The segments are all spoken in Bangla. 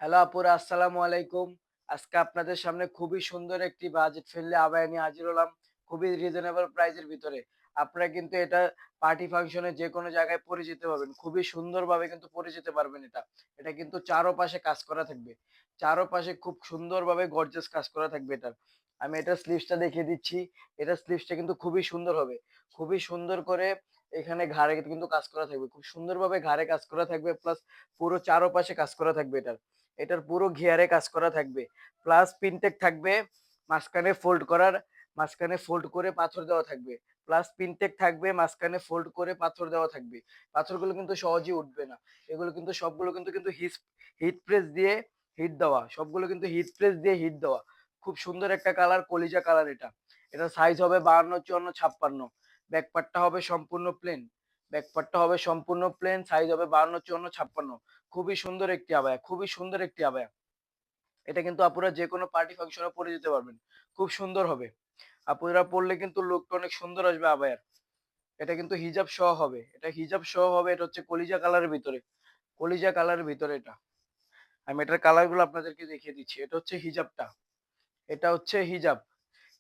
হ্যালো আপুরা, আসসালামু আলাইকুম। আজকে আপনাদের সামনে খুবই সুন্দর একটি বাজেট ফ্রেন্ডলি আবায়া নিয়ে হাজির হলাম। খুবই রিজনেবল প্রাইসের ভিতরে। আপনারা কিন্তু এটা পার্টি ফাংশনে যেকোনো জায়গায় পরে যেতে পারবেন। খুবই সুন্দরভাবে কিন্তু পরে যেতে পারবেন এটা। এটা কিন্তু চারোপাশে কাজ করা থাকবে। চারোপাশে খুব সুন্দরভাবে গর্জিয়াস কাজ করা থাকবে এটার। আমি এটার স্লিভসটা দেখিয়ে দিচ্ছি। এটার স্লিভসটা কিন্তু খুবই সুন্দর হবে। খুবই সুন্দর করে এখানে ঘাড়ে কিন্তু কাজ করা থাকবে। খুব সুন্দরভাবে ঘাড়ে কাজ করা থাকবে প্লাস পুরো চারোপাশে কাজ করা থাকবে এটার। এটার পুরো ঘিয়ারে কাজ করা থাকবে। প্লাস পিনটেক থাকবে, মাঝখানে ফোল্ড করার, মাঝখানে ফোল্ড করে পাথর দেওয়া থাকবে। প্লাস পিনটেক থাকবে, মাঝখানে ফোল্ড করে পাথর দেওয়া থাকবে। পাথরগুলো কিন্তু সহজেই উঠবে না। এগুলো কিন্তু সবগুলো কিন্তু হিট প্রেস দিয়ে হিট দেওয়া। সবগুলো কিন্তু হিট প্রেস দিয়ে হিট দেওয়া। খুব সুন্দর একটা কালার, কলিজা কালার এটা। এটার সাইজ হবে 52, 54, 56। ব্যাক পার্টটা হবে সম্পূর্ণ প্লেন। ব্যাক পার্টটা হবে সম্পূর্ণ প্লেন, সাইজ হবে 52, 54, 56। খুবই সুন্দর একটি আবায়া, খুবই সুন্দর একটি আবায়া। এটা কিন্তু আপুরা যেকোনো পার্টি ফাংশনে পরে যেতে পারবেন। খুব সুন্দর হবে। আপুরা পরলে কিন্তু লুকটা অনেক সুন্দর আসবে আবায়ার। এটা কিন্তু হিজাব সহ হবে। এটা হিজাব সহ হবে। এটা হচ্ছে কলিজা কালারের ভিতরে। কলিজা কালারের ভিতরে এটা। আমি এটার কালার গুলো আপনাদেরকে দেখিয়ে দিচ্ছি। এটা হচ্ছে হিজাবটা। এটা হচ্ছে হিজাব।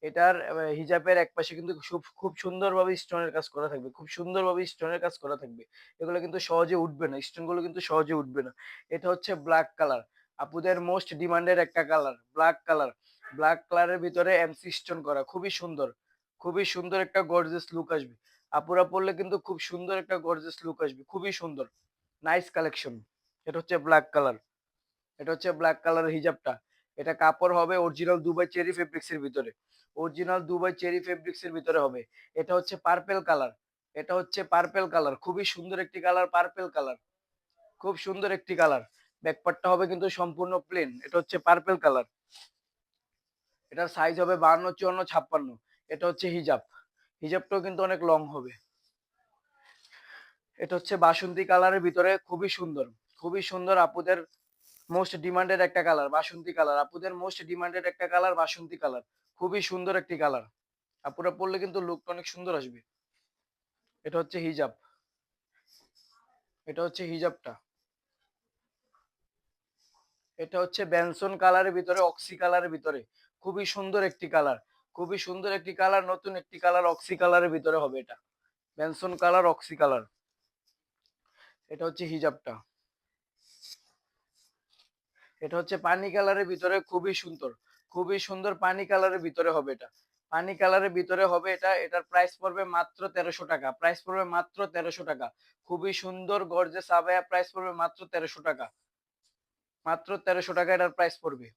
এটার হিজাবের একপাশে কিন্তু খুব খুব সুন্দরভাবে স্টোনের কাজ করা থাকবে। খুব সুন্দরভাবে স্টোনের কাজ করা থাকবে। এগুলো কিন্তু সহজে উঠবে না। স্টোন গুলো কিন্তু সহজে উঠবে না। এটা হচ্ছে ব্লাক কালার। আপুদের মোস্ট ডিমান্ডেড একটা কালার, ব্লাক কালার। ব্লাক কালারের ভিতরে এমসি স্টোন করা। খুবই সুন্দর। খুবই সুন্দর একটা গর্জিয়াস লুক আসবে। আপুরা পড়লে কিন্তু খুব সুন্দর একটা গর্জিয়াস লুক আসবে। খুবই সুন্দর। Nice collection. এটা হচ্ছে ব্লাক কালার। এটা হচ্ছে ব্ল্যাক কালারের হিজাবটা। এটা কাপড় হবে অরিজিনাল দুবাই চেরি ফেব্রিক্স এর ভিতরে। অরিজিনাল দুবাই চেরি ফেব্রিক্স এর ভিতরে হবে। এটা হচ্ছে পার্পল কালার। এটা হচ্ছে পার্পল কালার। খুবই সুন্দর একটি কালার, পার্পল কালার। খুব সুন্দর একটি কালার। ব্যাকপার্টটা হবে কিন্তু সম্পূর্ণ প্লেন। এটা হচ্ছে পার্পল কালার। এটার সাইজ হবে 52, 54, 56। এটা হচ্ছে হিজাব। হিজাবটাও কিন্তু অনেক লং হবে। এটা হচ্ছে বাসন্তী কালারের ভিতরে, খুবই সুন্দর। খুবই সুন্দর আপুদের মোস্ট ডিমান্ডেড একটা কালার, বাসন্তী কালার। আপুদের মোস্ট ডিমান্ডেড একটা কালার, বাসন্তী কালার। খুবই সুন্দর একটি কালার। আপুরা পরলে কিন্তু লুকটা অনেক সুন্দর আসবে। এটা হচ্ছে হিজাব। এটা হচ্ছে হিজাবটা। এটা হচ্ছে বেনসন কালারের ভিতরে, অক্সি কালারের ভিতরে। খুবই সুন্দর একটি কালার। খুবই সুন্দর একটি কালার, নতুন একটি কালার, অক্সি কালারের ভিতরে হবে এটা। Benson colour, oxy colour. এটা হচ্ছে হিজাবটা। এটা হচ্ছে পানি কালারের ভিতরে, খুবই সুন্দর। খুবই সুন্দর পানি কালারের ভিতরে হবে এটা। পানি কালারের ভিতরে হবে এটা। এটার প্রাইস পড়বে মাত্র 1300 টাকা। প্রাইস পড়বে মাত্র 1300 টাকা। খুবই সুন্দর গর্জিয়াস আবায়া, প্রাইস পড়বে মাত্র 1300 টাকা। মাত্র 1300 টাকা এটার প্রাইস পড়বে।